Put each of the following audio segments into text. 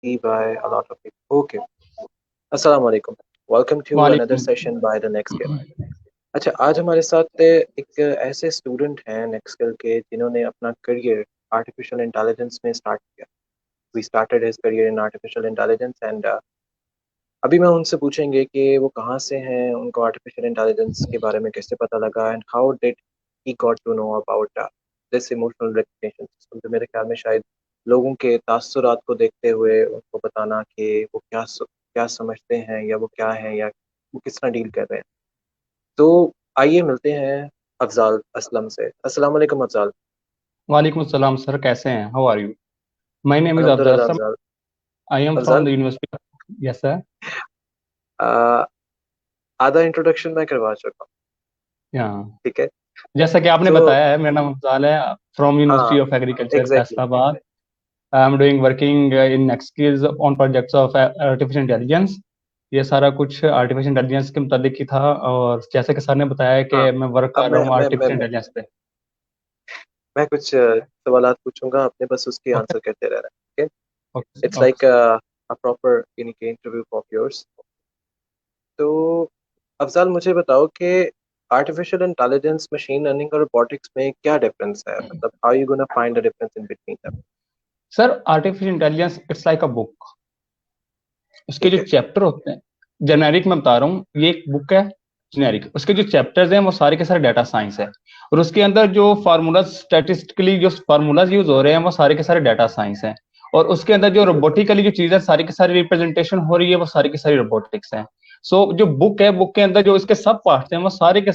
see by a lot of people. Okay. Assalamu alaikum. Welcome to another वालेकुम। session by the Next Skill. अच्छा, आज हमारे साथ एक ऐसे स्टूडेंट हैं नेक्स्ट स्किल के जिन्होंने अपना करियर आर्टिफिशियल इंटेलिजेंस में स्टार्ट किया. We started his career in artificial intelligence and अभी मैं उनसे पूछेंगे कि वो कहाँ से हैं, उनको आर्टिफिशियल इंटेलिजेंस के बारे में कैसे पता लगा and how did he got to know about this emotional recognition system. तो मेरे ख्याल में शायद लोगों के तासुरात को देखते हुए उनको बताना कि वो क्या समझते हैं या वो क्या है या वो किस तरह डील कर रहे हैं. तो आइए मिलते हैं अफजाल असलम से. अस्सलाम वालेकुम अफजाल. वालेकुम अस्सलाम सर, कैसे हैं? How are you? My name is Afzal अल्हम्दुलिल्लाह Aslam. Afzal. I am from Afzal, the university. Yes sir. आ, आधा इंट्रोडक्शन मैं करवा चुका हूँ. यहाँ ठीक है. जैसा कि आपने तो बताया है, मेरा नाम अफजाल है, फ्रॉम हाँ, university of agriculture exactly. Faisalabad. I am doing working in next on projects of artificial intelligence. ये सारा कुछ आर्टिफिशियल इंटेलिजेंस के मुताबिक ही था, और जैसे कि सर ने बताया हाँ, कि मैं वर्क अब कर रहा मैं हूँ मैं मैं आर्टिफिशियल मैं, इंटेलिजेंस पे। मैं कुछ सवालात पूछूंगा, आपने बस उसके ओके। आंसर करते रहना. ठीक है. Okay it's okay like a proper interview of yours. तो अफजाल मुझे बताओ कि आर्टिफिशियल इंटेलिजेंस, मशीन लर्निंग और रोबोटिक्स में क्या डिफरेंस है, मतलब how you gonna find the difference in between them. Sir, artificial intelligence it's like a book. उसके ठीक जो है. चैप्टर होते हैं, जेनेरिक मैं बता रहा हूँ, ये एक बुक है जेनेरिक। उसके जो चैप्टर्स हैं वो सारे के सारे डाटा साइंस है, और उसके अंदर जो फार्मूलाज, स्टैटिस्टिकली जो फार्मूलाज यूज हो रहे हैं वो सारे के सारे डाटा साइंस हैं। और उसके अंदर जो ठीक है. रोबोटिकली जो चीजें सारी की सारी रिप्रेजेंटेशन हो रही है वो सारी की सारी रोबोटिक्स हैं। सो जो बुक है, बुक के अंदर जो इसके सब पार्ट्स हैं वो सारे के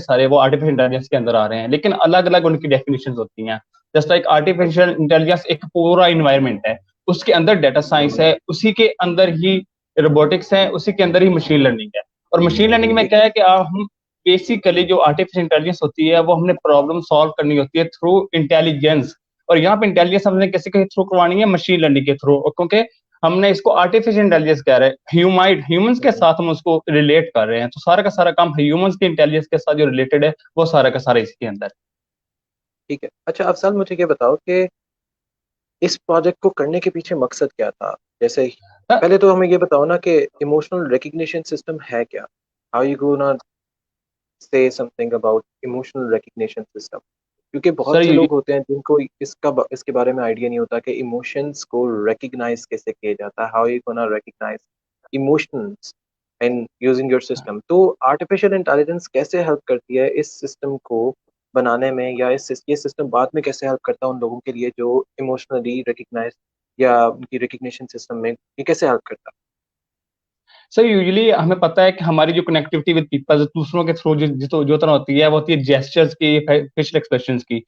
सारे वो आर्टिफिशियल इंटेलिजेंस के अंदर आ रहे हैं, लेकिन अलग अलग उनकी डेफिनेशन होती हैं। जस्ट लाइक आर्टिफिशियल इंटेलिजेंस एक पूरा इन्वायरमेंट है, उसके अंदर डाटा साइंस है, उसी के अंदर ही रोबोटिक्स है, उसी के अंदर ही मशीन लर्निंग है। और मशीन लर्निंग में ठीक क्या है. है कि हम बेसिकली जो आर्टिफिशियल इंटेलिजेंस होती है वो हमने प्रॉब्लम सॉल्व करनी होती है थ्रू इंटेलिजेंस। और यहाँ पे इंटेलिजेंस हमने किसी के थ्रू करवानी है, मशीन लर्निंग के थ्रू, क्योंकि हमने इसको आर्टिफिशियल इंटेलिजेंस कह रहे हैं, ह्यूमंस के साथ हम उसको रिलेट कर रहे हैं, तो सारा का सारा काम ह्यूमंस के इंटेलिजेंस के साथ जो रिलेटेड है वो सारा का सारा इसके अंदर। ठीक है. अच्छा अफजाल, मुझे ये बताओ कि इस प्रोजेक्ट को करने के पीछे मकसद क्या था. जैसे है। पहले तो हमें ये बताओ ना कि इमोशनल रिकग्निशन सिस्टम है क्या. How you gonna say something about emotional recognition system. क्योंकि सर बहुत से लोग होते हैं जिनको इसके बारे में आइडिया नहीं होता कि इमोशंस को रिकग्नाइज कैसे किया जाता है. How you gonna recognise emotions in using your system. तो आर्टिफिशियल इंटेलिजेंस कैसे हेल्प करती है इस सिस्टम को बनाने में, या ये सिस्टम बाद में कैसे हेल्प करता है उन लोगों के लिए जो इमोशनली रिकग्नाइज या उनकी रिकग्निशन सिस्टम में ये कैसे हेल्प करता सर, यूजुअली हमें पता है कि हमारी जो कनेक्टिविटी विद पीपल दूसरों के थ्रू जो तरह होती है वो होती है जेस्चर्स की, फेशियल एक्सप्रेशंस की।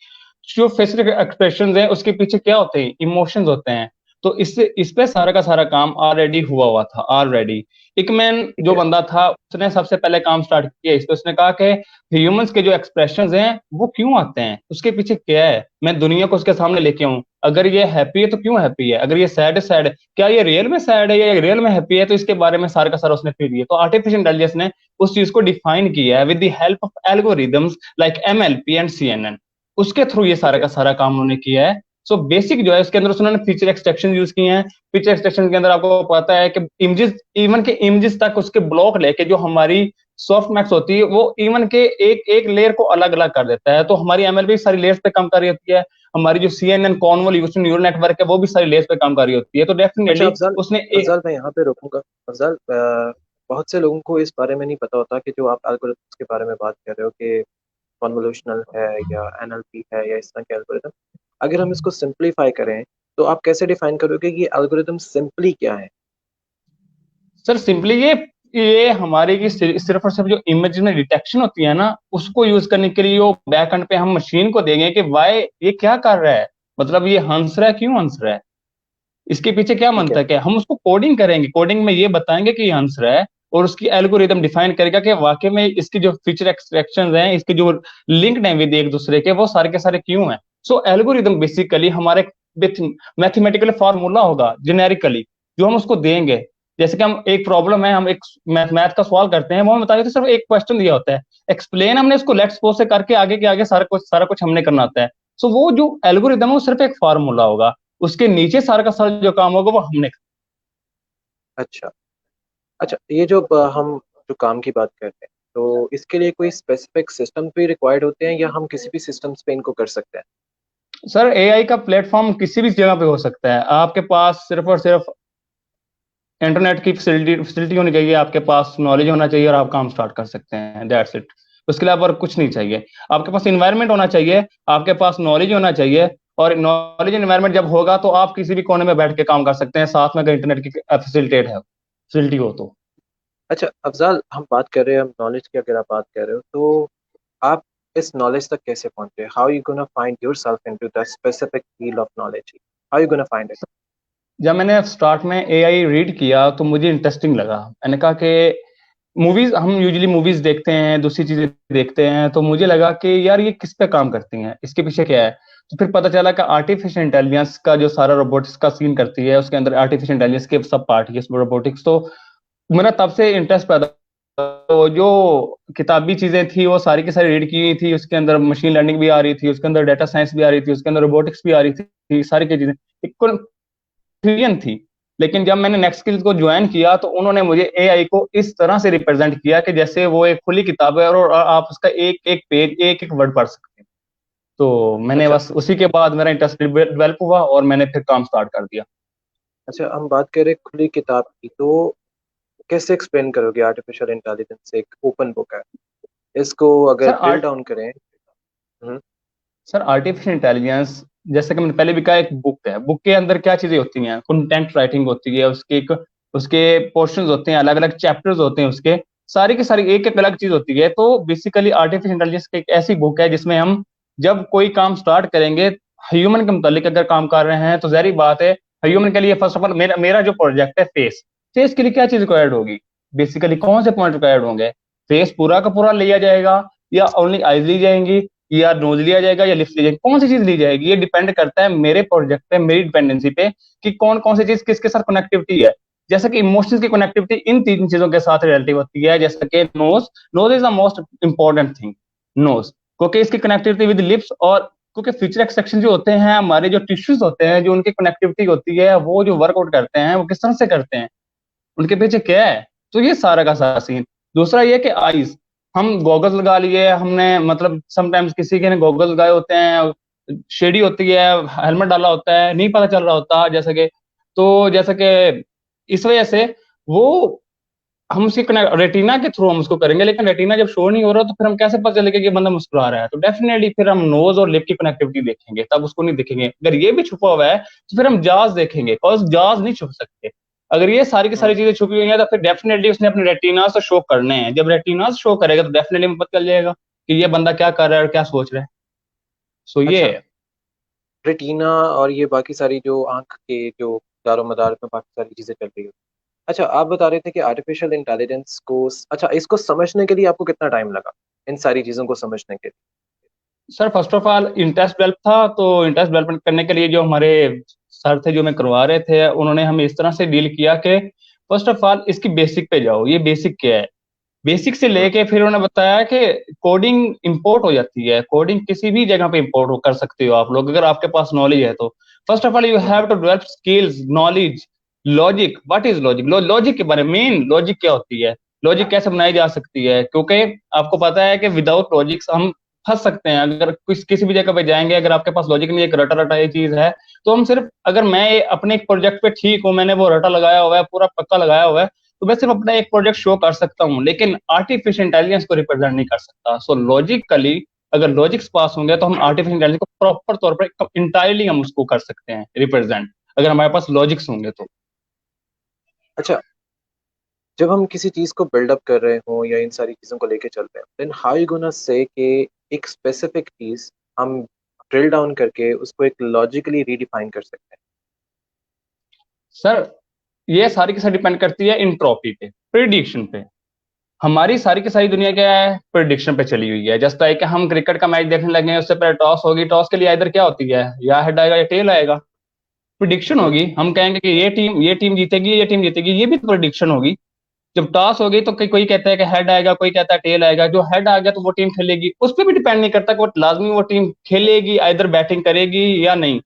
जो फेशियल एक्सप्रेशंस हैं उसके पीछे क्या होते हैं? इमोशंस होते हैं। तो इससे इस पे सारा का सारा काम ऑलरेडी हुआ हुआ था ऑलरेडी। एकमैन है. जो ठीक है. बंदा था उसने सबसे पहले काम स्टार्ट किया इस पे। उसने कहा कि ह्यूमंस के जो एक्सप्रेशंस हैं वो क्यों आते हैं, उसके पीछे क्या है, मैं दुनिया को उसके सामने लेके आऊं। अगर ये हैप्पी है तो क्यों हैप्पी है, अगर ये सैड है सैड है, क्या ये रियल में सैड है या रियल में हैप्पी है, तो इसके बारे में सारा का सारा उसने फिर दिया। तो आर्टिफिशियल इंटेलिजेंस ने उस चीज को डिफाइन किया है with the help of algorithms like MLP and CNN. उसके थ्रू ये ठीक सारा है. का सारा काम उन्होंने किया है। सो बेसिक जो है उसके अंदर उन्होंने फीचर एक्सट्रैक्शन यूज किए हैं। फीचर एक्सट्रैक्शन के अंदर आपको पता है कि इमेजेस, इवन के इमेजेस तक उसके ब्लॉक लेके जो हमारी सॉफ्ट मैक्स होती है वो इवन के एक एक लेयर को अलग अलग कर देता है। तो हमारी एमएलपी सारी लेयर्स पे काम कर रही होती है। हमारी जो सीएनएन कॉन्वोल्यूशन न्यूरल नेटवर्क है वो भी सारी लेयर्स पे काम कर रही होती है। तो अच्छा डेफिनेटली अफजाल, उसने अफजाल मैं यहाँ पे रोकूंगा. अफजाल, बहुत से लोगों को इस बारे में नहीं पता होता कि जो आप एल्गोरिथम्स के बारे में बात कर रहे हो कि कॉन्वोल्यूशनल है या एनएलपी है या इस तरह के एल्गोरिथम, अगर हम इसको सिंपलीफाई करें तो आप कैसे डिफाइन करोगे कि ये एल्गोरिथम सिंपली क्या है. सर सिंपली ये हमारे की सिर्फ और सिर्फ जो इमेज में डिटेक्शन होती है ना उसको यूज करने के लिए वो बैक एंड पे हम मशीन को देंगे कि वाई ये क्या कर रहा है, मतलब ये हंस रहा है, क्यों हंस रहा है, इसके पीछे क्या ठीक है. मंतक है। हम उसको कोडिंग करेंगे, कोडिंग में ये बताएंगे कि ये हंस रहा है, और उसकी एल्गोरिदम डिफाइन करेगा कि वाकई में इसकी जो फीचर एक्सट्रैक्शन हैं, इसके जो लिंक्ड हैं विद एक दूसरे के, वो सारे के सारे क्यों हैं। सो एल्गोरिदम बेसिकली हमारे मैथमेटिकल फार्मूला होगा जेनेरिकली जो हम उसको देंगे। जैसे कि हम एक प्रॉब्लम है, हम एक मैथ का सवाल करते हैं, वो हमें बताइए तो सिर्फ एक क्वेश्चन दिया होता है, एक्सप्लेन हमने इसको लेट्स सपोज से करके आगे के आगे सारा कुछ हमने करना होता है। सो वो जो एल्गोरिदम है वो सिर्फ एक फार्मूला होगा। उसके नीचे सारा का सारा जो काम होगा वो हमने। अच्छा। अच्छा, ये जो हम जो काम की बात कर रहे हैं, तो इसके लिए कोई स्पेसिफिक सिस्टम भी रिक्वायर्ड होते हैं या हम किसी भी सिस्टम्स पे इनको कर सकते हैं? सर एआई का प्लेटफॉर्म किसी भी जगह पे हो सकता है, आपके पास सिर्फ और सिर्फ इंटरनेट की फैसिलिटी होनी चाहिए, आपके पास नॉलेज होना चाहिए और आप काम स्टार्ट कर सकते हैं, दैट्स इट। उसके अलावा और कुछ नहीं चाहिए। आपके पास इन्वायरमेंट होना चाहिए, आपके पास नॉलेज होना चाहिए, और नॉलेज इन्वायरमेंट जब होगा तो आप किसी भी कोने में बैठ के काम कर सकते हैं, साथ में अगर इंटरनेट की फैसिलिटी हो तो। अच्छा अफजाल, हम बात कर रहे हैं, हम नॉलेज की अगर आप बात कर रहे हो तो आप इस नॉलेज तक कैसे पहुंचे? How you gonna find yourself into the specific field of knowledge? How you gonna find it? जब मैंने स्टार्ट में एआई रीड किया तो मुझे इंटरेस्टिंग लगा। मैंने कहा कि मूवीज, हम यूजुअली मूवीज देखते हैं, दूसरी चीजें देखते हैं, तो मुझे लगा कि यार ये किस पे काम करती हैं, इसके पीछे क्या है। तो फिर पता चला कि आर्टिफिशियल इंटेलिजेंस का जो सारा रोबोटिक्स का सीन करती है, उसके अंदर आर्टिफिशियल इंटेलिजेंस के सब पार्ट है रोबोटिक्स। तो मेरा तब से इंटरेस्ट पैदा। तो जो किताबी चीजें थी वो सारी की सारी रीड की थी, उसके अंदर मशीन लर्निंग भी आ रही थी, उसके अंदर डाटा साइंस भी आ रही थी, उसके अंदर रोबोटिक्स भी आ रही थी, सारी की चीजें एक कन्फ्यूजन थी। लेकिन जब मैंने नेक्स्ट स्किल्स को ज्वाइन किया तो उन्होंने मुझे एआई को इस तरह से रिप्रेजेंट किया कि जैसे वो एक खुली किताब है और आप उसका एक एक पेज, एक एक वर्ड पढ़ सकते हैं। तो मैंने अच्छा। बस उसी के बाद मेरा इंटरेस्ट डेवलप हुआ और मैंने फिर काम स्टार्ट कर दिया। अच्छा, हम बात करें खुली किताब की, तो कैसे एक्सप्लेन करोगे आर्टिफिशियल इंटेलिजेंस एक ओपन बुक है? इसको अगर सर ड्रिल आर्ट डाउन करें। हम्म। सर आर्टिफिशियल इंटेलिजेंस, जैसे कि मैंने पहले भी कहा, एक बुक है। बुक के अंदर क्या चीजें होती हैं, कंटेंट राइटिंग होती है, उसके पोर्शंस होते हैं, अलग अलग चैप्टर्स होते हैं उसके, सारी की सारी एक एक अलग चीज होती है। तो बेसिकली आर्टिफिशियल इंटेलिजेंस एक ऐसी बुक है जिसमें हम जब कोई काम स्टार्ट करेंगे, ह्यूमन के मुतालिक अगर काम कर रहे हैं तो जाहिर बात है ह्यूमन के लिए फर्स्ट ऑफ ऑल मेरा मेरा जो प्रोजेक्ट है फेस, फेस के लिए क्या चीज रिक्वायर्ड होगी, बेसिकली कौन से पॉइंट रिक्वायर्ड होंगे। फेस पूरा का पूरा लिया जाएगा या ओनली आईज ली जाएंगी या नोज लिया जाएगा या लिप्स ली जाएगी, कौन सी चीज ली जाएगी, ये डिपेंड करता है मेरे प्रोजेक्ट पे, मेरी डिपेंडेंसी पे, कि कौन कौन सी चीज किसके साथ कनेक्टिविटी है। जैसे कि इमोशंस की कनेक्टिविटी इन तीन चीजों के साथ रिलेटिव होती है, जैसे कि nose, nose is the most important thing. Nose क्योंकि इसकी कनेक्टिविटी विद लिप्स, और क्योंकि फीचर एक्सट्रैक्शन जो होते हैं, हमारे जो टिश्यूज होते हैं, जो उनकी कनेक्टिविटी होती है, वो जो वर्कआउट करते हैं वो किस तरह से करते हैं, उनके पीछे क्या है। तो ये सारा का सारा सीन। दूसरा ये कि आईज, हम गॉगल्स लगा लिए हमने, मतलब समटाइम्स किसी के ने गॉगल्स लगाए होते हैं, शेडी होती है, हेलमेट डाला होता है, नहीं पता चल रहा होता जैसे कि। तो जैसे कि इस वजह से वो, हम उसकी रेटिना के थ्रू हम उसको करेंगे, लेकिन रेटिना जब शो नहीं हो रहा तो फिर हम कैसे पता चलेगा कि ये बंदा मुस्कुरा रहा है। तो डेफिनेटली फिर हम नोज और लिप की कनेक्टिविटी देखेंगे, तब उसको नहीं देखेंगे। अगर ये भी छुपा हुआ है तो फिर हम जाज देखेंगे, बिकॉज जाज नहीं छुप सकते। अगर ये सारी की सारी हम्म। चीजें छुपी हुई हैं तो फिर डेफिनेटली उसने अपने रेटिनास तो शो करने हैं। जब रेटिनास शो करेगा तो डेफिनेटली हमें पता चल जाएगा कि ये बंदा क्या कर रहा है और क्या सोच रहा है। सो ये अच्छा, है। रेटिना और ये बाकी सारी जो आंख के जो दारो मदार में बाकी सारी चीजें चल रही है। अच्छा, आप बता रहे थे कि आर्टिफिशियल इंटेलिजेंस को, अच्छा, इसको समझने के लिए आपको कितना टाइम लगा, इन सारी चीजों को समझने के लिए? Sir first of all interest develop था, तो इंटरेस्ट डेवलपमेंट करने के लिए जो हमारे सर थे जो मैं करवा रहे थे, उन्होंने हमें इस तरह से डील किया कि फर्स्ट ऑफ ऑल इसकी बेसिक पे जाओ, ये बेसिक क्या है। बेसिक से हम्म। लेके फिर उन्होंने बताया कि कोडिंग इंपोर्ट हो जाती है, कोडिंग किसी भी जगह पे इंपोर्ट हो कर सकते हो आप लोग, अगर आपके पास नॉलेज है तो। First of all you hmm. Have to develop skills, knowledge, logic. What is logic, logic के बारे में, मेन लॉजिक क्या होती है, लॉजिक कैसे बनाई जा सकती है। क्योंकि आपको पता है कि विदाउट लॉजिक्स हम फंस सकते हैं। अगर किसी भी जगह पे जाएंगे, अगर आपके पास लॉजिक नहीं, एक रटा रटा ये चीज है, तो हम सिर्फ, अगर मैं अपने एक प्रोजेक्ट पे ठीक हूँ, मैंने वो रटा लगाया हुआ है, पूरा पक्का लगाया हुआ है, तो मैं सिर्फ अपना एक प्रोजेक्ट शो कर सकता हूँ, लेकिन आर्टिफिशियल इंटेलिजेंस को रिप्रेजेंट नहीं कर सकता। सो लॉजिकली अगर लॉजिक्स पास होंगे तो हम आर्टिफिशियल इंटेलिजेंस को प्रॉपर तौर पर इंटायरली हम उसको कर सकते हैं रिप्रेजेंट, अगर हमारे पास लॉजिक्स होंगे तो। अच्छा, जब हम किसी चीज को बिल्डअप कर रहे हो या इन सारी चीजों को लेके चल रहे हैं, then how you gonna say कि एक स्पेसिफिक चीज हम ड्रिल डाउन करके उसको एक लॉजिकली रीडिफाइन कर सकते सर ये सारी की सारी डिपेंड करती है इंट्रोपी पे, प्रिडिक्शन पे। हमारी सारी की सारी दुनिया क्या है, प्रिडिक्शन पे चली हुई है। जस्ट लाइक कि हम क्रिकेट का मैच देखने लगे हैं, उससे पहले टॉस होगी, टॉस के लिए इधर क्या होती है, या हेड आएगा या टेल आएगा, प्रिडिक्शन हैं? होगी। हम कहेंगे कि ये टीम जीतेगी, ये टीम जीतेगी, ये भी प्रिडिक्शन होगी। जब टॉस हो गई तो कोई कहता है कि हेड आएगा, कोई कहता है टेल आएगा। जो हेड आ गया तो वो टीम खेलेगी, उस पर भी डिपेंड नहीं करता कि वो लाजमी वो टीम खेलेगी, इधर बैटिंग करेगी या नहीं।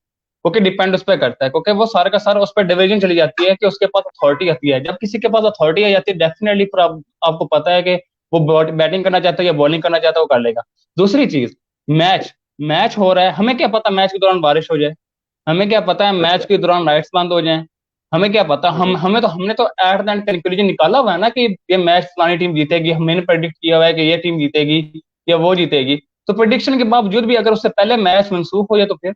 क्योंकि डिपेंड उस पर करता है, क्योंकि वो सारा का सारा उस पर डिवीजन चली जाती है कि उसके पास अथॉरिटी आती है। जब किसी के पास अथॉरिटी आ जाती है डेफिनेटली फिर आपको पता है कि वो बैटिंग करना चाहता है या बॉलिंग करना चाहता है, वो कर लेगा। दूसरी चीज, मैच मैच हो रहा है, हमें क्या पता मैच के दौरान बारिश हो जाए, हमें क्या पता है मैच अच्छा। के दौरान लाइट्स बंद हो जाएं, हमें क्या पता, हमने तो एट द एंड कंक्लूजन निकाला हुआ है ना कि ये मैच फलानी टीम जीतेगी, हमने प्रेडिक्ट किया हुआ है कि ये टीम जीतेगी या वो जीतेगी। तो प्रिडिक्शन के बावजूद भी अगर उससे पहले मैच मनसूख हो जाए तो फिर,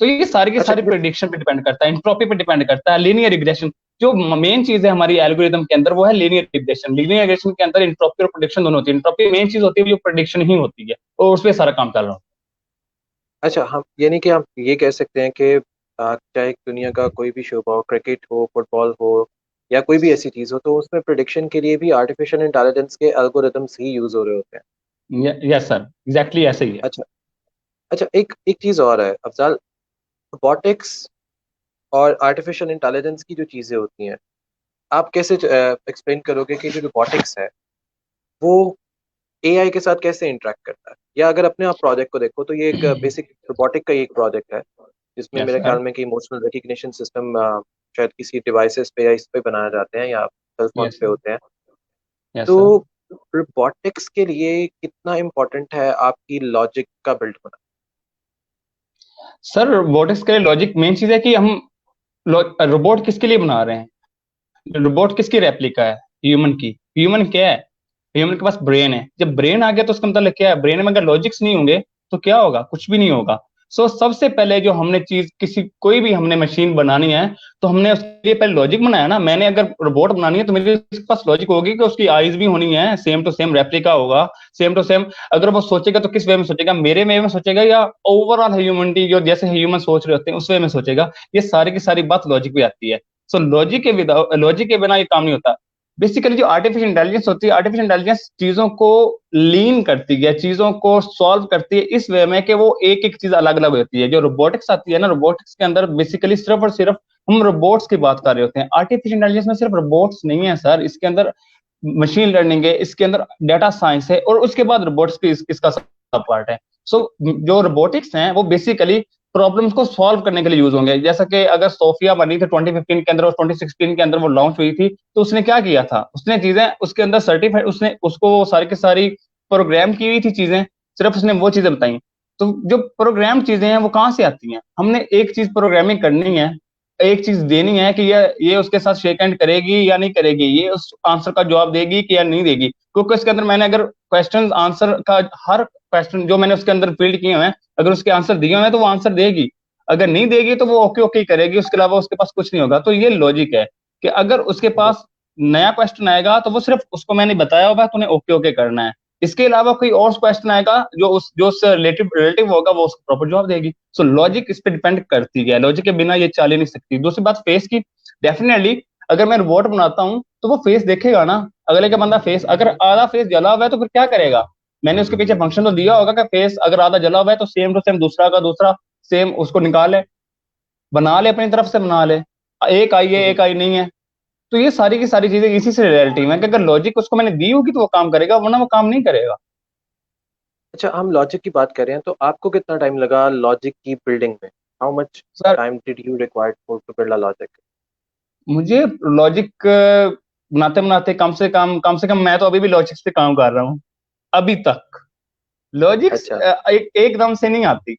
तो ये सारी की अच्छा सारी प्रिडिक्शन पे डिपेंड करता है, इंट्रोपी पे डिपेंड करता है, लीनियर रिग्रेशन। जो मेन चीज है हमारी एल्गोरिदम के अंदर वो है लीनियर रिग्रेशन। लीनियर रिग्रेशन के अंदर इंट्रोपी और प्रिडिक्शन दोनों होती है। इंट्रोपी मेन चीज होती है जो प्रिडिक्शन ही होती है, और उस पर सारा काम चल रहा अच्छा, हम यानी कि हम ये कह सकते हैं कि चाहे दुनिया का कोई भी शोबा हो, क्रिकेट हो, फुटबॉल हो, या कोई भी ऐसी चीज़ हो, तो उसमें प्रिडिक्शन के लिए भी आर्टिफिशियल इंटेलिजेंस के एल्गोरिदम्स ही यूज हो रहे होते हैं। है। यस सर, एग्जैक्टली ऐसे ही है। अच्छा। अच्छा, एक एक चीज़ और है अफजाल, रोबोटिक्स और आर्टिफिशियल इंटेलिजेंस की जो चीज़ें होती हैं, आप कैसे एक्सप्लेन करोगे कि जो रोबोटिक्स है वो एआई के साथ कैसे इंटरेक्ट करता है? या अगर अपने आप प्रोजेक्ट को देखो तो ये एक बेसिक रोबोटिक का ही एक प्रोजेक्ट है, जिसमें यस मेरे सर। ख्याल में कि इमोशनल रिकग्निशन सिस्टम शायद किसी डिवाइसेस पे या इस पे बनाए जाते हैं या सेल फोन्स यस पे सर। होते हैं। यस तो सर। रोबोटिक्स के लिए कितना इम्पोर्टेंट है आपकी लॉजिक का बिल्ड होना? सर रोबोटिक्स के लिए लॉजिक मेन चीज है कि हम रोबोट किसके लिए बना रहे हैं, रोबोट किसकी रेप्लिका है, ह्यूमन की। ह्यूमन क्या है, ह्यूमन के पास ब्रेन है। जब ब्रेन आ गया तो उसका मतलब क्या है, ब्रेन में अगर लॉजिक्स नहीं होंगे तो क्या होगा, कुछ भी नहीं होगा। सबसे पहले जो हमने चीज किसी कोई भी हमने मशीन बनानी है तो हमने उसके लिए पहले लॉजिक बनाया ना। मैंने अगर रोबोट बनानी है तो मेरे उसके पास लॉजिक होगी कि उसकी आईज भी होनी है, सेम टू सेम रेप्लिका होगा, सेम टू सेम। अगर वो सोचेगा तो किस वे में सोचेगा, मेरे वे में सोचेगा या ओवरऑल ह्यूमनिटी जो जैसे ह्यूमन सोच रहे होते हैं उस वे में सोचेगा। ये सारी की सारी बात लॉजिक भी आती है। लॉजिक के बिना ये काम नहीं होता। बेसिकली जो आर्टिफिशियल इंटेलिजेंस होती है, आर्टिफिशियल इंटेलिजेंस चीजों को लीन करती है, चीजों को सॉल्व करती है इस वे में कि वो एक एक चीज अलग अलग होती है। जो रोबोटिक्स आती है ना, रोबोटिक्स के अंदर बेसिकली सिर्फ और सिर्फ हम रोबोट्स की बात कर रहे होते हैं। आर्टिफिशियल इंटेलिजेंस में सिर्फ रोबोट्स नहीं है सर, इसके अंदर मशीन लर्निंग है, इसके अंदर डाटा साइंस है, और उसके बाद रोबोट्स की इसका सब पार्ट है। जो रोबोटिक्स हैं वो बेसिकली प्रॉब्लम्स को सॉल्व करने के लिए यूज होंगे। जैसा कि अगर सोफिया बनी थी 2015 के अंदर और 2016 के अंदर वो लॉन्च हुई थी, तो उसने क्या किया था, उसने चीजें उसके अंदर सर्टिफाइड, उसने उसको सारी की सारी प्रोग्राम की हुई थी चीजें, सिर्फ उसने वो चीजें बताई। तो जो प्रोग्राम चीजें हैं वो कहाँ से आती हैं, हमने एक चीज प्रोग्रामिंग करनी है, एक चीज देनी है कि ये उसके साथ शेक हैंड करेगी या नहीं करेगी, ये उस आंसर का जवाब देगी कि या नहीं देगी। क्योंकि इसके अंदर मैंने अगर क्वेश्चन आंसर का हर क्वेश्चन जो मैंने उसके अंदर फील्ड किए हुए हैं, अगर उसके आंसर दिए हुए हैं तो वो आंसर देगी, अगर नहीं देगी तो वो ओके ओके करेगी, उसके अलावा उसके पास कुछ नहीं होगा। तो ये लॉजिक है कि अगर उसके पास नया क्वेश्चन आएगा तो वो सिर्फ उसको मैंने बताया होगा तो उन्हें ओके ओके करना है, इसके अलावा कोई और क्वेश्चन आएगा जो उससे रिलेटिव रिलेटिव होगा वो उसको प्रॉपर जवाब देगी। लॉजिक इस पे डिपेंड करती है, लॉजिक के बिना ये चल ही नहीं सकती। दूसरी बात फेस की, डेफिनेटली अगर मैं रोबोट बनाता हूँ तो वो फेस देखेगा ना, अगले का बंदा फेस, अगर आधा फेस जला हुआ है तो फिर क्या करेगा, मैंने उसके पीछे फंक्शन तो दिया होगा कि फेस अगर आधा जला हुआ है तो सेम टू सेम दूसरा का दूसरा सेम उसको निकाले, बना ले, अपनी तरफ से बना ले, एक आई है एक आई नहीं है। तो ये सारी की सारी चीजें इसी से रिलेटिव है कि अगर लॉजिक उसको मैंने दी होगी तो वो काम करेगा, वरना वो काम नहीं करेगा। अच्छा, हम लॉजिक की बात कर रहे हैं तो आपको कितना टाइम लगा लॉजिक की बिल्डिंग में? How much sir time did you required for to build a logic? मुझे लॉजिक बनाते बनाते कम से कम मैं तो अभी भी लॉजिक्स पे काम कर रहा हूँ अभी तक। लॉजिक्स अच्छा। एकदम से नहीं आती।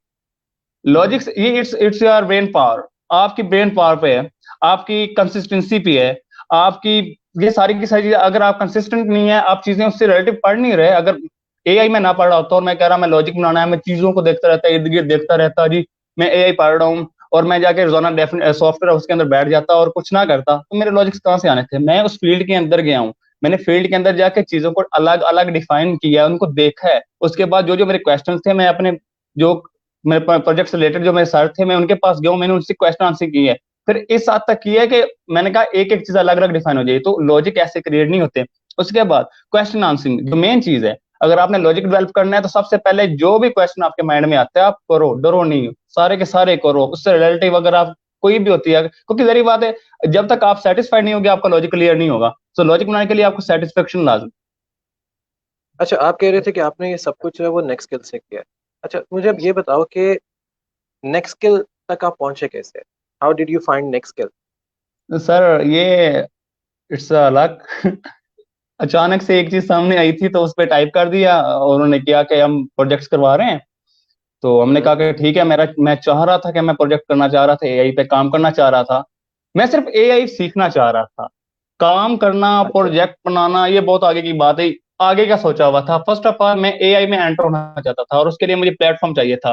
लॉजिक्स ये it's it's your brain power, आपकी ब्रेन पावर पे है, आपकी कंसिस्टेंसी पे है, आपकी ये सारी की सारी चीजें। अगर आप कंसिस्टेंट नहीं है, आप चीजें उससे रिलेटिव पढ़ नहीं रहे, अगर एआई में ना पढ़ रहा होता और मैं कह रहा मैं लॉजिक बनाना है, मैं चीजों को देखता रहता, इर्द गिर्द देखता रहता जी, मैं एआई पढ़ रहा हूँ, और मैं जाके रोजाना डेफिनेट सॉफ्टवेयर उसके अंदर बैठ जाता और कुछ ना करता, तो मेरे लॉजिक्स कहाँ से आने थे। मैं उस फील्ड के अंदर गया हूँ, मैंने फील्ड के अंदर जाके चीजों को अलग अलग डिफाइन किया है, उनको देखा है, उसके बाद जो जो मेरे क्वेश्चन थे मैं अपने जो मेरे प्रोजेक्ट से रिलेटेड जो मेरे सर थे मैं उनके पास गया हूँ, मैंने उनसे क्वेश्चन आंसर किए हैं। फिर इस हद तक किया है कि मैंने कहा एक एक चीज अलग अलग डिफाइन हो जाए, तो लॉजिक ऐसे क्रिएट नहीं होते। उसके बाद क्वेश्चन आंसरिंग जो मेन चीज है, अगर आपने लॉजिक डेवलप करना है तो सबसे पहले जो भी क्वेश्चन आपके माइंड में आता है आप करो, डरो नहीं, सारे के सारे करो, उससे रिलेटिव अगर आप कोई भी होती है, क्योंकि जरी बात है जब तक आप सेटिस्फाइड नहीं होगे आपका लॉजिक क्लियर नहीं होगा। तो लॉजिक बनाने के लिए आपको सेटिस्फेक्शन लाजमी। अच्छा, आप कह रहे थे कि आपने ये सब कुछ जो है वो नेक्स्ट स्किल से किया है। अच्छा, मुझे अब ये बताओ कि नेक्स्ट स्किल तक आप पहुंचे कैसे? How did you find next skill? Sir ये इट्स लक। अचानक से एक चीज सामने आई थी तो उस पर टाइप कर दिया और उन्होंने किया कि हम प्रोजेक्ट्स करवा रहे हैं। तो हमने कहा कि ठीक है, मेरा मैं चाह रहा था कि मैं प्रोजेक्ट करना चाह रहा था, एआई पे काम करना चाह रहा था। मैं सिर्फ एआई सीखना चाह रहा था। काम करना, अच्छा। प्रोजेक्ट बनाना ये बहुत आगे की बात है। आगे का सोचा हुआ था। फर्स्ट ऑफ ऑल मैं एआई में एंटर होना चाहता था और उसके लिए मुझे प्लेटफॉर्म चाहिए था।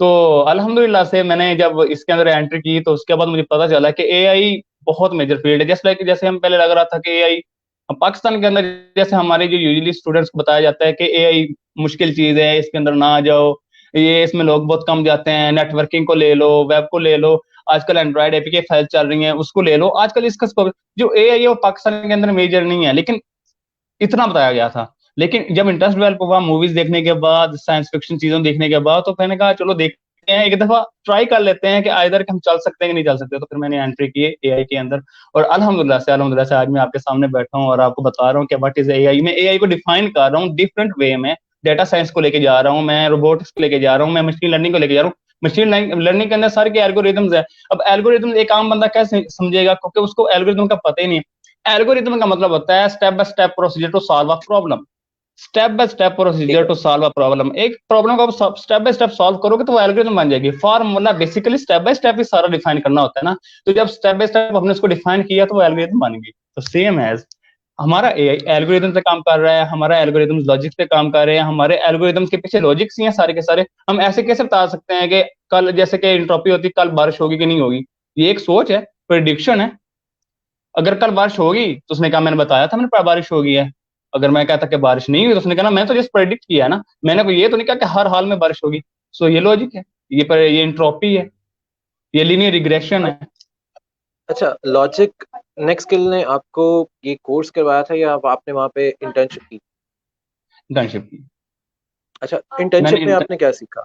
तो अल्हम्दुलिल्लाह से मैंने जब इसके अंदर एंट्री की तो उसके बाद मुझे पता चला कि एआई बहुत मेजर फील्ड है। जैसे लाइक जैसे हम पहले लग रहा था कि एआई पाकिस्तान के अंदर, जैसे हमारे जो यूजली स्टूडेंट्स को बताया जाता है कि एआई मुश्किल चीज है, इसके अंदर ना जाओ, ये इसमें लोग बहुत कम जाते हैं। नेटवर्किंग को ले लो, वेब को ले लो, आजकल एंड्रॉइड एपीके फाइल चल रही हैं उसको ले लो। आजकल इसका स्कोप जो एआई है वो पाकिस्तान के अंदर मेजर नहीं है, लेकिन इतना बताया गया था। लेकिन जब इंटरेस्ट डेवलप हुआ मूवीज देखने के बाद, साइंस फिक्शन चीजों देखने के बाद, तो मैंने कहा चलो देखते हैं, एक दफा ट्राई कर लेते हैं कि आइदर हम चल सकते हैं कि नहीं चल सकते। तो फिर मैंने एंट्री की एआई के अंदर और अल्हम्दुलिल्लाह से आज मैं आपके सामने बैठा हूँ और आपको बता रहा हूँ कि व्हाट इज एआई। मैं एआई को डिफाइन कर रहा हूँ डिफरेंट वे में। डेटा साइंस को लेके जा रहा हूँ, मैं रोबोटिक्स को लेके जा रहा हूँ, मैं मशीन लर्निंग को लेके जा रहा हूँ। मशीन लर्निंग के अंदर सारे के एल्गोरिदम्स है। अब एल्गोरिदम एक आम बंदा कैसे समझेगा, क्योंकि उसको एल्गोरिदम का पता ही नहीं है। एल्गोरिदम का मतलब होता है step by step procedure to solve a problem. Step by step ठीक प्रोसीजर है। To solve a problem. एक प्रॉब्लम को आप स्टेप बाय स्टेप सॉल्व करोगे तो वो एल्गोरिथम बन जाएगी। Formula basically step by step ही सारा डिफाइन करना होता है ना। तो जब स्टेप बाय स्टेप हमने उसको डिफाइन किया तो वो एल्गोरिथम बन गई। तो सेम एज हमारा एआई एल्गोरिथम पे काम कर रहा है, हमारा एल्गोरिथम लॉजिक पे काम कर रहे हैं, हमारे एल्गोरिथम के पीछे लॉजिक्स ही हैं सारे के सारे। हम ऐसे कैसे बता सकते हैं कि कल जैसे कि इंट्रोपी होती है, कल बारिश होगी कि नहीं होगी? ये एक सोच है, प्रिडिक्शन है। अगर कल बारिश होगी तो उसने कहा मैंने बताया था, मैंने बारिश होगी है। अगर मैं कहता कि बारिश नहीं हुई तो उसने कहा ना मैंने तो जस्ट प्रेडिक्ट किया है ना, मैंने को ये तो नहीं कहा कि हर हाल में बारिश होगी। सो ये लॉजिक है, ये इंट्रोपी है, ये लीनियर रिग्रेशन है। अच्छा, लॉजिक नेक्स्ट स्किल ने आपको ये कोर्स करवाया था या आपने वहाँ पे इंटर्नशिप की? इंटर्नशिप की। अच्छा, मैंने इंटर्नशिप में आपने क्या सीखा?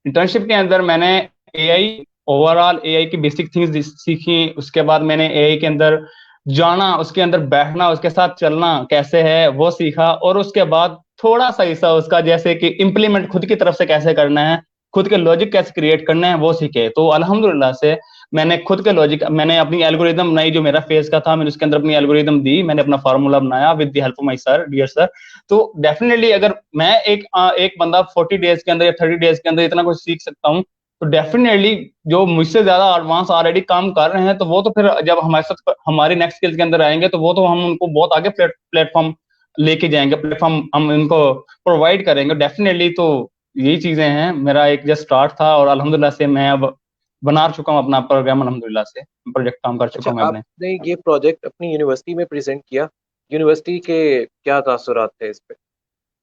इंटर्नशिप के अंदर मैंने एआई, ओवरऑल एआई की बेसिक थिंग्स सीखी। उसके बाद मैंने एआई के अंदर जाना, उसके अंदर बैठना, उसके साथ चलना कैसे है वो सीखा। और उसके बाद थोड़ा सा हिस्सा उसका जैसे कि इम्प्लीमेंट खुद की तरफ से कैसे करना है, खुद के लॉजिक कैसे क्रिएट करना है वो सीखे। तो अल्हम्दुलिल्लाह से मैंने खुद के लॉजिक, मैंने अपनी एल्गोरिदम बनाई जो मेरा फेज का था। मैंने उसके अंदर अपनी एल्गोरिदम दी, मैंने अपना फार्मूला बनाया with the help of my sir, dear sir. तो डेफिनेटली अगर मैं एक बंदा 40 डेज के अंदर या 30 डेज के अंदर इतना कुछ सीख सकता हूँ, तो डेफिनेटली जो मुझसे ज्यादा एडवांस ऑलरेडी काम कर रहे हैं तो वो तो फिर जब हमारे साथ हमारी नेक्स्ट स्किल्स के अंदर आएंगे तो वो तो हम उनको बहुत आगे प्लेटफॉर्म लेके जाएंगे, प्लेटफॉर्म हम इनको प्रोवाइड करेंगे डेफिनेटली। तो यही चीजें हैं, मेरा एक जस्ट स्टार्ट था और अल्हम्दुलिल्लाह से मैं अब बना चुका हूँ अपना प्रोग्राम। अल्हम्दुलिल्लाह से प्रोजेक्ट काम कर चुका अच्छा, हूँ मैं अपने। आपने ये प्रोजेक्ट अपनी यूनिवर्सिटी में प्रेजेंट किया, यूनिवर्सिटी के क्या तासुरात थे इस पे?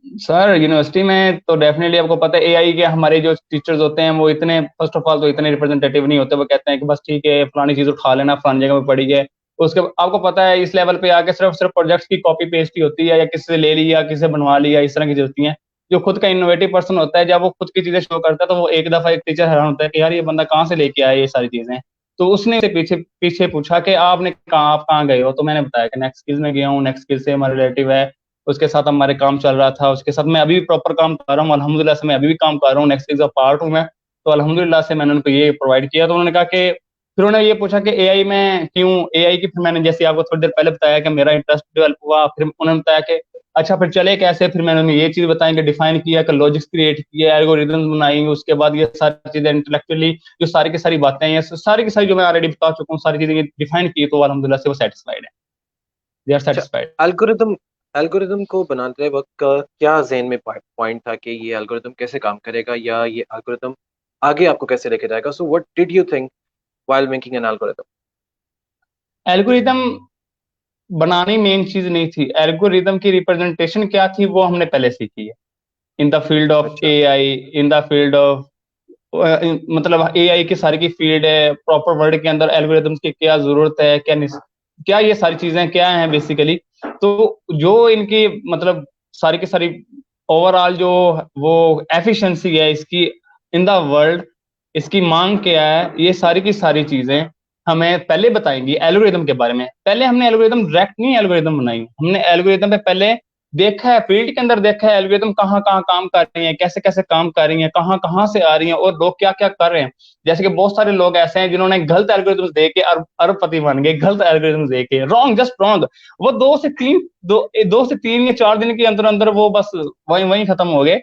सर यूनिवर्सिटी में तो डेफिनेटली आपको पता है एआई के हमारे जो टीचर्स होते हैं वो इतने, फर्स्ट ऑफ ऑल तो इतने रिप्रेजेंटेटिव नहीं होते। वो कहते हैं कि बस ठीक है फलानी चीज उठा लेना, फलानी जगह पे पड़ी है। उसके आपको पता है इस लेवल पे आके सिर्फ सिर्फ प्रोजेक्ट्स की कॉपी पेस्ट ही होती है, या किसी से ले लिया, किसी से बनवा लिया, इस तरह की चीजें होती हैं। जो खुद का इनोवेटिव पर्सन होता है जब वो खुद की चीजें शो करता है तो वो एक दफा एक टीचर हैरान होता है कि यार ये बंदा कहाँ से लेके आया ये सारी चीजें। तो उसने से पीछे पीछे पूछा कि आपने कहा आप कहाँ गए हो, तो मैंने बताया कि नेक्स्ट स्किल्स में गया हूँ, नेक्स्ट स्किल से हमारा रिलेटिव है, उसके साथ हमारे काम चल रहा था। उसके साथ मैं अभी भी प्रॉपर काम कर रहा हूँ अल्हम्दुलिल्लाह से, मैं अभी भी काम कर रहा हूँ, नेक्स्ट का पार्ट हूँ मैं। तो अल्हम्दुलिल्लाह से मैंने उनको ये प्रोवाइड किया। तो उन्होंने कहा कि फिर उन्होंने ये पूछा कि एआई में क्यों, एआई की फिर मैंने जैसे आपको थोड़ी देर पहले बताया कि मेरा इंटरेस्ट डेवलप हुआ। फिर उन्होंने बताया कि अच्छा फिर चले कैसे, फिर मैंने उन्हें ये चीज बताएंगे, डिफाइन किया कि लॉजिक्स क्रिएट किए, एल्गोरिदम बनाई, उसके बाद ये सारी चीजें इंटेलेक्चुअली जो सारी की सारी बातें हैं, ये सारी की सारी जो मैं ऑलरेडी बता चुका हूँ, सारी चीजें डिफाइन की। तो अल्हम्दुलिल्लाह से वो सेटिस्फाइड है, दे आर अच्छा, सेटिस्फाइड। एल्गोरिदम एल्गोरिदम को बनाते वक्त का क्या ज़हन में पॉइंट था कि ये एल्गोरिदम कैसे काम करेगा या ये एल्गोरिदम आगे आपको कैसे लेके जाएगा? So what did you think while making an algorithm? Algorithm बनानी मेन चीज नहीं थी, एल्गोरिदम की रिप्रेजेंटेशन क्या थी वो हमने पहले सीखी है। इन द फील्ड ऑफ अच्छा। AI, in the field of मतलब एआई की सारी की फील्ड है, प्रॉपर वर्ड के अंदर एल्गोरिदम्स की क्या जरूरत है, क्या ये सारी चीजें क्या हैं बेसिकली। तो जो इनकी मतलब सारी की सारी ओवरऑल जो वो एफिशिएंसी है इसकी इन द वर्ल्ड, इसकी मांग क्या है, ये सारी की सारी चीजें हमें पहले बताएंगी एल्गोरिदम के बारे में। पहले हमने एल्गोरिदम डायरेक्ट नहीं एल्गोरिदम बनाई, हमने एल्गोरिदम पे पहले देखा है फील्ड के अंदर, देखा है एल्गोरिदम कहाँ कहाँ काम कर रही है, कैसे कैसे काम कर रही है, कहाँ कहाँ से आ रही है और लोग क्या क्या कर रहे हैं। जैसे कि बहुत सारे लोग ऐसे हैं जिन्होंने गलत एल्गोरिदम्स दे के अरबपति बन गए, गलत एल्गोरिदम्स दे के, रॉन्ग, जस्ट रॉन्ग। वो 2 से 3 दिन के अंदर अंदर वो बस वहीं वहीं खत्म हो गए।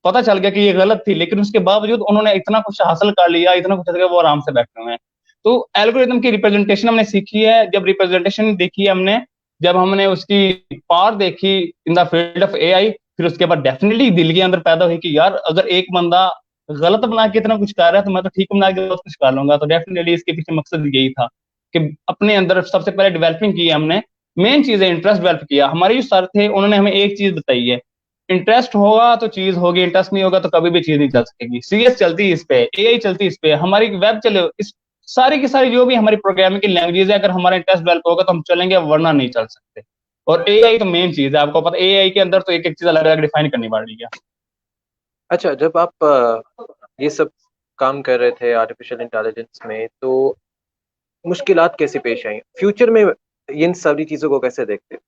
पता चल गया कि ये गलत थी, लेकिन उसके बावजूद उन्होंने इतना कुछ हासिल कर लिया, इतना कुछ हासिल कर, वो आराम से बैठे हुए हैं। तो एल्गोरिदम की रिप्रेजेंटेशन हमने सीखी है, जब रिप्रेजेंटेशन देखी है हमने, जब हमने उसकी पावर देखी in the field of AI, फिर उसके बाद डेफिनेटली दिल के अंदर पैदा हुई कि यार अगर एक बंदा गलत बना के इतना कुछ कर रहा है तो मैं तो ठीक बना के बहुत कुछ कर लूंगा। तो डेफिनेटली इसके पीछे मकसद यही था कि अपने अंदर सबसे पहले डेवलपिंग की है हमने। मेन चीज है इंटरेस्ट डेवलप किया। हमारे जो सर थे उन्होंने हमें एक चीज बताई है, इंटरेस्ट होगा तो चीज होगी, इंटरेस्ट नहीं होगा तो कभी भी चीज नहीं चल सकेगी। सीएस चलती है इस पे, एआई चलती है इस पे, हमारी वेब चले इस, सारी की सारी जो भी हमारी प्रोग्रामिंग की लैंग्वेज है, अगर हमारा इंटरेस्ट डेवलप होगा तो हम चलेंगे, वरना नहीं चल सकते। और एआई तो मेन चीज है, आपको पता है एआई के अंदर तो एक एक चीज अलग अलग डिफाइन करनी पड़ रही है। अच्छा, जब आप ये सब काम कर रहे थे आर्टिफिशियल इंटेलिजेंस में, तो मुश्किलात कैसे पेश आई फ्यूचर में, इन सारी चीजों को कैसे देखते हो?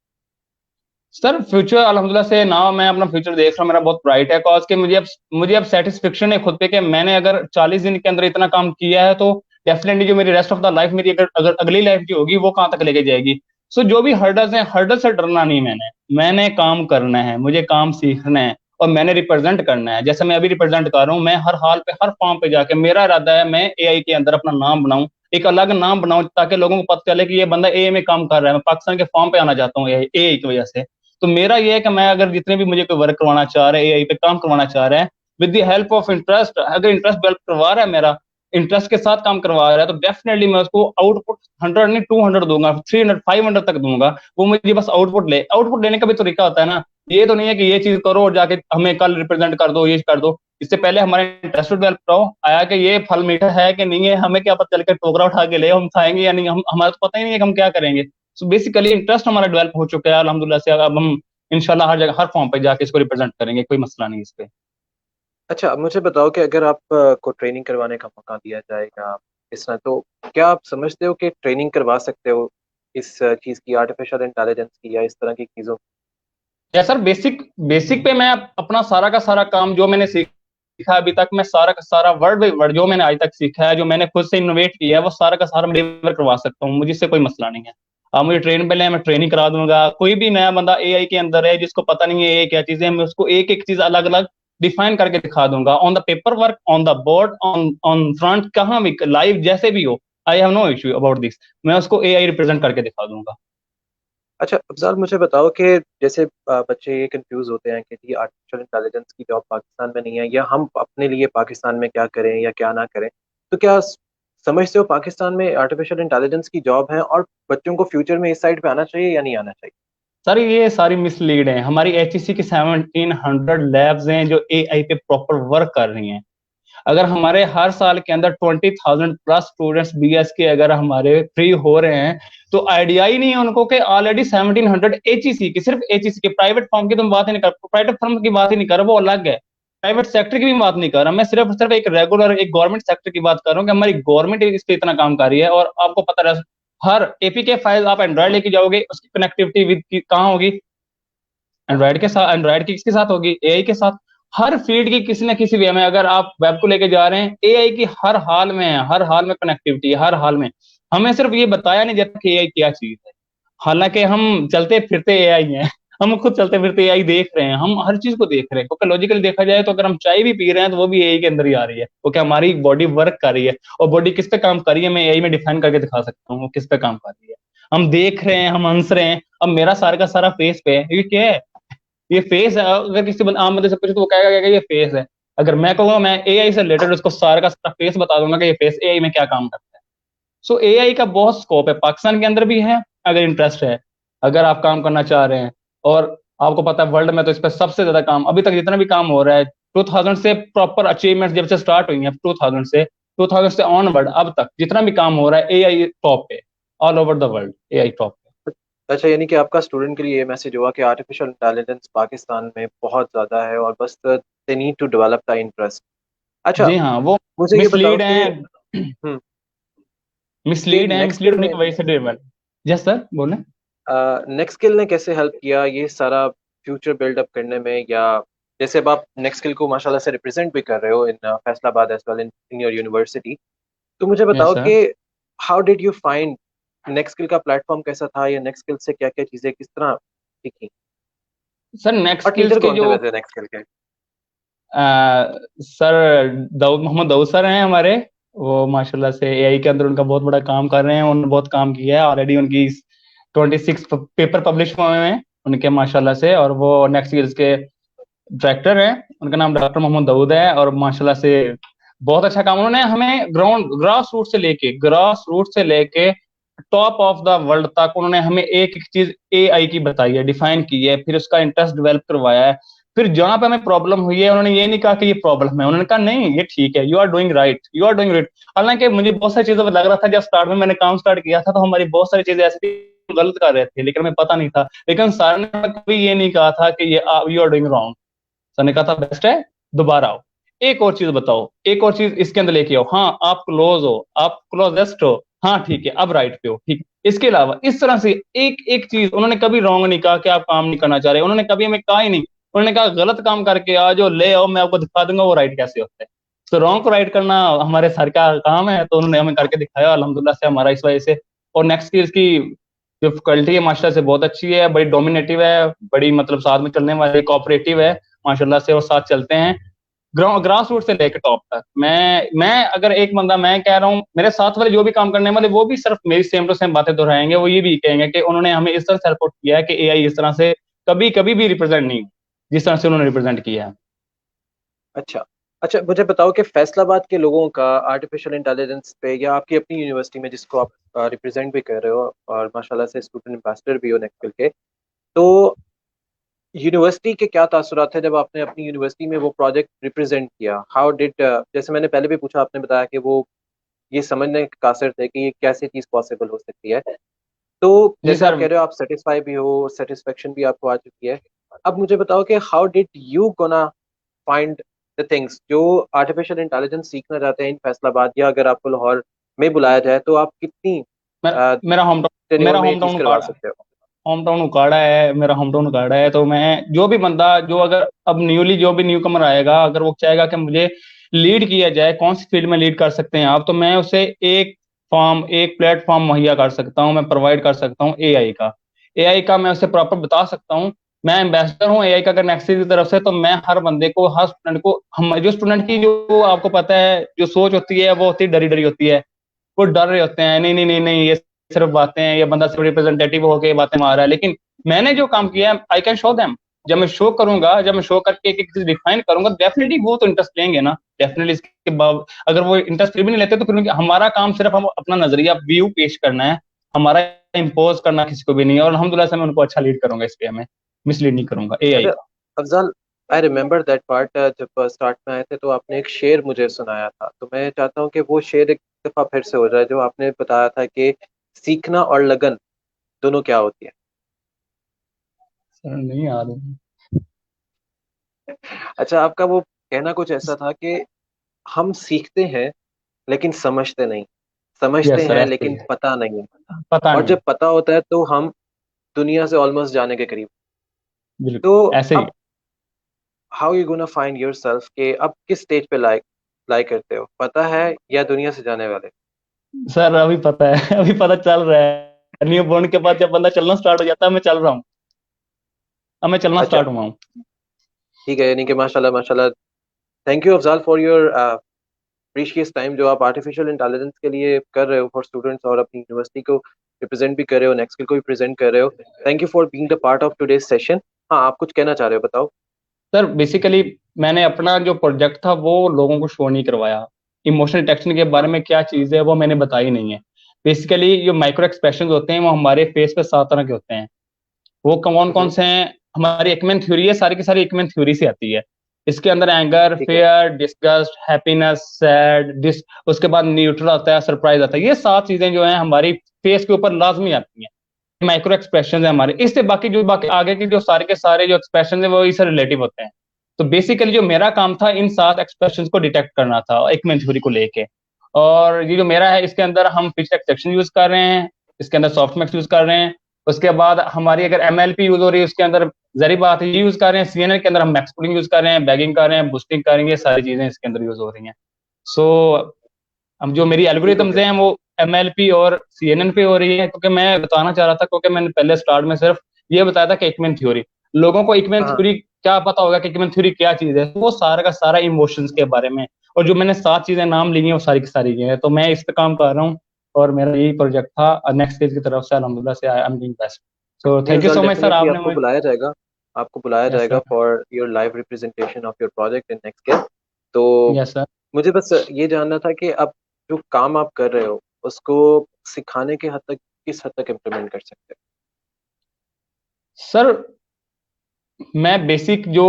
सर फ्यूचर अल्हम्दुलिल्लाह से ना, मैं अपना फ्यूचर देख रहा हूँ, मेरा बहुत ब्राइट है। कॉज के मुझे अब सेटिस्फेक्शन है खुद पे कि मैंने अगर 40 दिन के अंदर इतना काम किया है, तो डेफिनेटली जो मेरी रेस्ट ऑफ द लाइफ, मेरी अगर अगर अगली लाइफ जो होगी वो कहाँ तक लेके जाएगी। सो जो भी हर्डल्स हैं, हर्डल से डरना नहीं, मैंने मैंने काम करना है, मुझे काम सीखना है और मैंने रिप्रेजेंट करना है। जैसे मैं अभी रिप्रेजेंट कर रहा हूँ, मैं हर हाल पे, हर फॉर्म पे जाके, मेरा इरादा है मैं एआई के अंदर अपना नाम बनाऊं, एक अलग नाम बनाऊं, ताकि लोगों को पता चले कि ये बंदा एआई में काम कर रहा है। मैं पाकिस्तान के फॉर्म पे आना चाहता हूँ एआई की वजह से। तो मेरा ये है कि मैं अगर जितने भी मुझे कोई वर्क करवाना चाह रहा है, एआई पे काम करवाना चाह रहा है, with the help of interest, अगर इंटरेस्ट डेवलप करवा रहा है, मेरा इंटरेस्ट के साथ काम करवा रहा है, तो डेफिनेटली मैं उसको आउटपुट 100 नहीं 200 दूंगा, 300 500 तक दूंगा। वो मुझे बस आउटपुट लेने का भी तरीका होता है ना। ये तो नहीं है कि ये चीज करो और जाके हमें कल रिप्रेजेंट कर दो, ये कर दो। इससे पहले हमारे इंटरेस्ट डेवलप करो, आया कि ये फल मीठा है कि नहीं है, हमें क्या पता चल के टोकरा उठा के ले हम खाएंगे या नहीं, हम हमारा तो पता ही नहीं है कि हम क्या करेंगे। सो बेसिकली इंटरेस्ट हमारा डेवलप हो चुका है अल्हम्दुलिल्लाह से। अब हम इंशाल्लाह हर जगह, हर फॉर्म पे जाके इसको रिप्रेजेंट करेंगे, कोई मसला नहीं इस पे। अच्छा, अब मुझे बताओ कि अगर आप को ट्रेनिंग करवाने का मौका दिया जाएगा इस तरह, तो क्या आप समझते हो कि ट्रेनिंग करवा सकते हो इस चीज़ की, आर्टिफिशियल इंटेलिजेंस की या इस तरह की चीज़ों की? या सर बेसिक बेसिक पे मैं अपना सारा का सारा काम जो मैंने सीखा अभी तक, मैं सारा का सारा वर्ड बाई वर्ड जो मैंने आज तक सीखा है, जो मैंने खुद से इनोवेट किया है, वो सारा का सारा मैं डिलीवर करवा सकता हूँ, मुझे इससे कोई मसला नहीं है। आप मुझे ट्रेन पे लें, मैं ट्रेनिंग करा दूंगा। कोई भी नया बंदा एआई के अंदर है जिसको पता नहीं है ये क्या चीज़ है, मैं उसको एक एक चीज अलग अलग डिफाइन करके दिखा दूंगा, on the paper work, on the board, on on front, कहाँ भी लाइव जैसे भी हो। I have no issue about this. मैं उसको एआई रिप्रेजेंट करके दिखा दूंगा। अच्छा अफजाल, मुझे बताओ कि जैसे बच्चे ये कंफ्यूज होते हैं कि जी आर्टिफिशियल इंटेलिजेंस की जॉब पाकिस्तान में नहीं है, या हम अपने लिए पाकिस्तान में क्या करें या क्या ना करें, तो क्या समझते हो पाकिस्तान में आर्टिफिशियल इंटेलिजेंस की जॉब है और बच्चों को फ्यूचर में इस साइड पे आना चाहिए या नहीं आना चाहिए? सर ये सारी मिसलीड है। हमारी एचईसी की 1700 लैब्स हैं जो एआई पे प्रॉपर वर्क कर रही हैं। अगर हमारे हर साल के अंदर 20,000 प्लस स्टूडेंट्स बीएस के अगर हमारे फ्री हो रहे हैं, तो आइडिया ही नहीं है उनको कि ऑलरेडी 1700 एचईसी की, सिर्फ एचईसी के, प्राइवेट फर्म की तो मैं बात ही नहीं कर, प्राइवेट फर्म की बात ही नहीं कर रहा, वो अलग है। प्राइवेट सेक्टर की भी बात नहीं कर रहा, मैं सिर्फ सिर्फ एक रेगुलर एक गवर्नमेंट सेक्टर की बात कर रहा हूँ कि हमारी गवर्नमेंट इस पे इतना काम कर रही है। और आपको पता है, हर एपीके फाइल आप एंड्रॉइड लेके जाओगे, उसकी कनेक्टिविटी विद कहाँ होगी? एंड्रॉइड के साथ। एंड्रॉइड की किसके साथ होगी? एआई के साथ। हर फील्ड की किसी ना किसी वे में अगर आप वेब को लेके जा रहे हैं, एआई की हर हाल में है, हर हाल में कनेक्टिविटी है, हर हाल में। हमें सिर्फ ये बताया नहीं जाता कि एआई क्या चीज है, हालांकि हम चलते फिरते एआई हैं। हम खुद चलते फिरते एआई देख रहे हैं, हम हर चीज को देख रहे हैं, क्योंकि लॉजिकली देखा जाए तो अगर हम चाय भी पी रहे हैं तो वो भी एआई के अंदर ही आ रही है, क्योंकि हमारी बॉडी वर्क कर रही है। और बॉडी किस पे काम कर रही है, मैं एआई में डिफाइन करके दिखा सकता हूँ वो किस पे काम कर रही है। हम देख रहे हैं, हम हंस रहे हैं। अब मेरा सारा का सारा फेस पे है, ये क्या है? ये फेस है। अगर किसी आम बंदे से पूछे तो वो कहेगा कि ये फेस है। अगर मैं कहूंगा, मैं एआई से रिलेटेड उसको सारा का सारा फेस बता दूंगा कि ये फेस एआई में क्या काम करता है। सो एआई का बहुत स्कोप है, पाकिस्तान के अंदर भी है, अगर इंटरेस्ट है, अगर आप काम करना चाह रहे हैं। और आपको पता है वर्ल्ड में तो इस पर सबसे ज्यादा काम अभी तक जितना भी काम हो रहा है, 2000 से प्रॉपर अचीवमेंट जब से स्टार्ट हुई है, 2000 से ऑनवर्ड अब तक जितना भी काम हो रहा है, एआई टॉप पे, all over the world AI top पे। अच्छा, यानी कि आपका स्टूडेंट के लिए ये मैसेज हुआ कि आर्टिफिशियल इंटेलिजेंस पाकिस्तान में बहुत ज़्यादा है और बस they need to develop the interest. अच्छा, जी हाँ, वो मुझे ये बताओ मिसलीड कि है। हम्म, कि मिसलीड है, नेक्स्ट मिसलीड होने की वजह से ड्रिवन। यस सर, बोले। नेक्स्ट स्किल ने कैसे हेल्प किया ये सारा फ्यूचर बिल्डअप करने में, या जैसे अब आप नेक्स्ट स्किल को माशाल्लाह से रिप्रेजेंट भी कर रहे हो in Faisalabad as well in your university, तो मुझे यस बताओ सर। कि how did you find next skill का प्लेटफॉर्म कैसा था, या नेक्स्ट स्किल से क्या क्या चीजें किस तरह सीखी, सर नेक्स्ट और स्किल्स टीचर के कौन थे जो वैसे नेक्स्ट स्किल के? सर दाऊद मोहम्मद दाऊद सर हैं हमारे। वो माशाल्लाह से एआई के अंदर उनका बहुत बड़ा काम कर रहे हैं, उन्होंने बहुत काम किया है ऑलरेडी। उनकी 26 पेपर पब्लिश हुए हैं उनके माशाल्लाह से, और वो नेक्स्ट स्किल्स के डायरेक्टर हैं। उनका नाम डॉक्टर मोहम्मद दाऊद है, और माशाल्लाह से बहुत अच्छा काम उन्होंने हमें ग्रास रूट से लेके टॉप ऑफ द वर्ल्ड तक उन्होंने हमें एक एक चीज एआई की बताई है, डिफाइन की है, फिर उसका इंटरेस्ट डेवलप करवाया है। फिर जहां पे हमें प्रॉब्लम हुई है उन्होंने ये नहीं कहा कि ये प्रॉब्लम है, उन्होंने कहा नहीं ये ठीक है, you are doing right, you are doing right. हालांकि मुझे बहुत सारी चीजों पर लग रहा था, जब स्टार्ट में मैंने काम स्टार्ट किया था तो हमारी बहुत सारी चीजें ऐसी थी गलत कर रहे थे, लेकिन हमें पता नहीं था। लेकिन सर ने कभी ये नहीं कहा था कि ये you are doing wrong. Sir ने कहा था बेस्ट है, दोबारा आओ, एक और चीज बताओ, एक और चीज इसके अंदर लेके आओ, हाँ आप क्लोज हो, आप क्लोजेस्ट हो, हाँ ठीक है अब राइट पे हो, ठीक। इसके अलावा इस तरह से एक एक चीज उन्होंने कभी रॉन्ग नहीं कहा कि आप काम नहीं करना चाह रहे, उन्होंने कभी हमें कहा ही नहीं। उन्होंने कहा गलत काम करके आ जो ले आओ, मैं आपको दिखा दूंगा वो राइट कैसे होता है। तो रॉन्ग को राइट करना हमारे सर का काम है, तो उन्होंने हमें करके दिखाया अल्हम्दुलिल्लाह से, हमारा इस वजह से। और नेक्स्ट स्किल्स की जो फैकल्टी है मास्टर से बहुत अच्छी है, बड़ी डोमिनेटिव है, बड़ी मतलब साथ में चलने वाली कोऑपरेटिव है माशाल्लाह से, और साथ चलते हैं ग्रास रूट से लेकर टॉप तक। मैं अगर एक बंदा, मैं कह रहा हूँ मेरे साथ वाले जो भी काम करने वाले वो भी सिर्फ मेरी सेम टू सेम बातें दोहराएंगे, वो ये भी कहेंगे कि उन्होंने हमें इस तरह से सपोर्ट किया है कि एआई इस तरह से कभी कभी भी रिप्रेजेंट नहीं हुई, जिस तरह से उन्होंने रिप्रेजेंट किया है। अच्छा। अच्छा, मुझे बताओ कि फैसलाबाद के लोगों का आर्टिफिशियल इंटेलिजेंस पे, या आपकी अपनी यूनिवर्सिटी में जिसको आप रिप्रेजेंट भी कर रहे हो और माशाल्लाह से स्टूडेंट एम्बेसडर भी हो नेक्स्ट के, तो यूनिवर्सिटी के क्या तासुरात है जब आपने अपनी यूनिवर्सिटी में वो प्रोजेक्ट रिप्रेजेंट किया? हाउ डिड, जैसे मैंने पहले भी पूछा, आपने बताया कि वो ये समझने के कासिर थे कि ये कैसे चीज़ पॉसिबल हो सकती है। तो जी जैसे आप सर। कह रहे हो आप सेटिस्फाई भी हो, सेटिस्फेक्शन भी आपको आ चुकी है। अब मुझे बताओ कि how did you gonna find the things जो आर्टिफिशियल इंटेलिजेंस सीखना चाहते हैं इन फैसलाबाद, या अगर आपको लाहौर में बुलाया जाए तो आप कितनी मेरा मेरा होम टाउन टेन्योर मेरा में ये होम चीज़ टाउन करवा उकाड़ा सकते हो? होम टाउन उकाड़ा है, मेरा होम टाउन उकाड़ा है। तो मैं जो भी बंदा जो अगर अब न्यूली जो भी न्यू कमर आएगा, अगर वो चाहेगा कि मुझे लीड किया जाए, कौन सी फील्ड में लीड कर सकते हैं आप, तो मैं उसे एक प्लेटफॉर्म मुहैया कर सकता हूँ, मैं प्रोवाइड कर सकता हूँ एआई का मैं उसे प्रॉपर बता सकता हूँ। मैं एम्बेसडर हूँ एआई का अगर नेक्स्ट की तरफ से, तो मैं हर बंदे को, हर स्टूडेंट को, हम जो स्टूडेंट की जो आपको पता है जो सोच होती है वो होती है डरी डरी होती है, वो डर रहे होते हैं, नहीं नहीं नहीं नहीं ये सिर्फ बातें हैं, ये बंदा सिर्फ रिप्रेजेंटेटिव होके बातें मार रहा है। लेकिन मैंने जो काम किया है आई कैन शो देम। जब मैं शो करूंगा, जब मैं शो करके एक एक चीज डिफाइन करूंगा, डेफिनेटली वो तो इंटरेस्ट लेंगे ना, डेफिनेटली। इसके बाद अगर वो इंटरेस्ट फिर भी नहीं लेते तो फिर हमारा काम सिर्फ हम अपना नजरिया व्यू पेश करना है, हमारा इम्पोज करना किसी को भी नहीं है। और अल्हम्दुलिल्लाह से मैं उनको अच्छा लीड करूंगा, इस पे हमें मिसलीड नहीं करूंगा एआई अच्छा का। Afzal, I remember that part, जब स्टार्ट में आए थे तो आपने एक शेर मुझे सुनाया था, तो मैं चाहता हूँ कि वो शेर एक दफा फिर से हो जाए, जो आपने बताया था कि सीखना और लगन दोनों क्या होती है। सर नहीं याद है। अच्छा, आपका वो कहना कुछ ऐसा था कि हम सीखते हैं लेकिन समझते नहीं, समझते यस सर, हैं ऐसे ही लेकिन है। पता नहीं है, पता और नहीं। जब पता होता है तो हम दुनिया से ऑलमोस्ट जाने के करीब। तो बिल्कुल ऐसे ही। अब how you gonna find yourself के अब किस स्टेज पे लाइक लाइक करते हो, पता है या दुनिया से जाने वाले? सर अभी पता है अभी पता चल रहा है, न्यू बॉर्न के बाद जब बंदा चलना स्टार्ट हो जाता है, मैं चल रहा हूँ, अब मैं चलना अच्छा, स्टार्ट हुआ हूँ। ठीक है, यानी कि माशाल्लाह माशाल्लाह। Thank you Afzal for your precious time जो आप आर्टिफिशियल इंटेलिजेंस के लिए कर रहे हो फॉर स्टूडेंट्स, और अपनी यूनिवर्सिटी को रिप्रेजेंट भी कर रहे हो, नेक्स्ट स्किल को भी प्रेजेंट कर रहे हो। Thank you for being the part of today's session. हाँ, आप कुछ कहना चाह रहे हो, बताओ। सर बेसिकली मैंने अपना जो प्रोजेक्ट था वो लोगों को शो नहीं करवाया, इमोशनल टेक्सचर के बारे हम्म, में क्या चीज़ है वो मैंने बताई नहीं है। बेसिकली जो माइक्रो एक्सप्रेशन होते हैं वो हमारे फेस पे 7 तरह के होते हैं। वो कौन कौन हम्म, से हैं? हमारी एकमैन थ्योरी है, सारी की सारी एकमैन थ्योरी से आती है। इसके अंदर एंगर, ठीक है। फेयर, डिस्गस्ट, हैप्पीनेस, सैड, डिस, उसके बाद न्यूट्रल आता है, सरप्राइज आता है। ये 7 चीजें जो हैं हमारी फेस के ऊपर लाजमी आती हैं, माइक्रो एक्सप्रेशन है हमारे। इससे बाकी जो बाकी आगे के जो सारे के सारे जो एक्सप्रेशन है वो इससे रिलेटिव होते हैं। तो बेसिकली जो मेरा काम था इन 7 एक्सप्रेशन को डिटेक्ट करना था एक मैन थ्योरी को लेके। और ये जो मेरा है इसके अंदर हम फीचर एक्सट्रैक्शन यूज कर रहे हैं, इसके अंदर सॉफ्टमैक्स यूज कर रहे हैं। उसके बाद हमारी अगर एमएलपी यूज हो रही है उसके अंदर जरी बात ये यूज कर रहे हैं, CNN के अंदर हम मैक्स कोडिंग यूज कर रहे हैं, बैगिंग कर रहे हैं, बूस्टिंग करेंगे, सारी चीजें इसके अंदर यूज हो रही हैं। सो अब जो मेरी ठीक हो एल्गोरिथम्स गया। हैं वो MLP और CNN पे हो रही है, क्योंकि मैं बताना चाह रहा था, क्योंकि मैंने पहले स्टार्ट में सिर्फ ये बताया था कि एकमैन थ्योरी, लोगों को एकमैन हाँ थ्योरी क्या पता होगा कि एकमैन थ्योरी क्या चीज है, वो सारा का सारा इमोशंस के बारे में, और जो मैंने 7 चीजें नाम ली हैं वो सारी की सारी ये है, तो मैं इस पे काम कर रहा हूँ, और मेरा यही प्रोजेक्ट था नेक्स्ट स्टेज की तरफ से, अल्हम्दुलिल्लाह से आई एम डूइंग बेस्ट। सो नहीं thank you Afzal, so much sir, definitely आपने आपको मुझे। बुलाया जाएगा। आपको बुलाया यस जाएगा sir. For your live representation of your project in next year. तो यस सर। मुझे बस ये जानना था कि अब जो काम आप कर रहे हो उसको सिखाने के हद तक, किस हद तक इम्प्लीमेंट कर सकते सर मैं बेसिक जो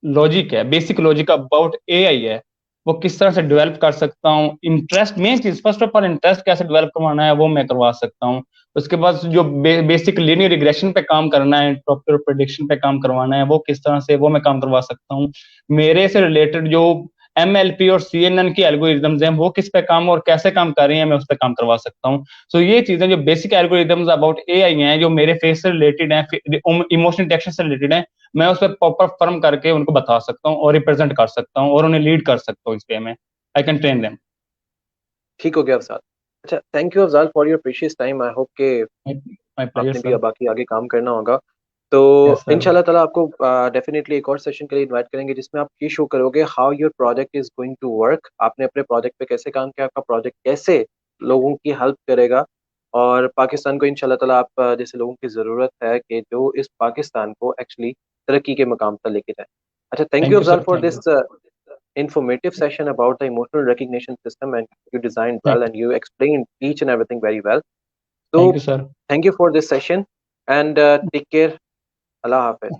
लॉजिक है, बेसिक लॉजिक अबाउट AI है, वो किस तरह से डेवलप कर सकता हूँ, इंटरेस्ट मेन चीज, फर्स्ट ऑफ ऑल इंटरेस्ट कैसे डेवलप करवाना है वो मैं करवा सकता हूँ। उसके बाद जो बेसिक लीनियर रिग्रेशन पे काम करना है, प्रॉपर प्रेडिक्शन पे काम करवाना है, वो किस तरह से वो मैं काम करवा सकता हूँ। मेरे से रिलेटेड जो MLP और CNN की एल्गोरिदम्स हैं वो किस पे काम और कैसे काम कर रही हैं, मैं उस पर काम करवा सकता हूँ। सो ये चीजें जो बेसिक एल्गोरिदम्स अबाउट AI हैं, जो मेरे फेस से रिलेटेड हैं, इमोशनल डिटेक्शन से रिलेटेड हैं, मैं उस पर प्रॉपर फर्म करके उनको बता सकता हूँ और रिप्रेजेंट कर सकता हूँ और उन्हें लीड कर सकता हूँ इस वे में। I can train them. ठीक हो गया अफजाल। अच्छा, thank you Afzal for your precious time. I hope के माय प्लेजर आपने भी सर। अब बाकी आगे काम करना होगा। तो यस सर। इंशाल्लाह ताला आपको डेफिनेटली एक और सेशन के लिए इनवाइट करेंगे जिसमें आप ये शो करोगे how your project is going to work, आपने अपने प्रोजेक्ट पे कैसे काम किया, आपका प्रोजेक्ट कैसे लोगों की हेल्प करेगा और पाकिस्तान को इंशाल्लाह ताला आप जैसे लोगों की ज़रूरत है कि जो इस पाकिस्तान को एक्चुअली तरक्की के मकाम पर लेके जाए। अच्छा, thank you thank you Afzal sir. For thank this you. informative session about the emotional recognition system, and you designed thank well and you explained each and everything very well. So you sir. thank you for this session and take care. Allah Hafiz.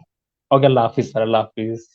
Okay, Allah Hafiz sir, Allah Hafiz.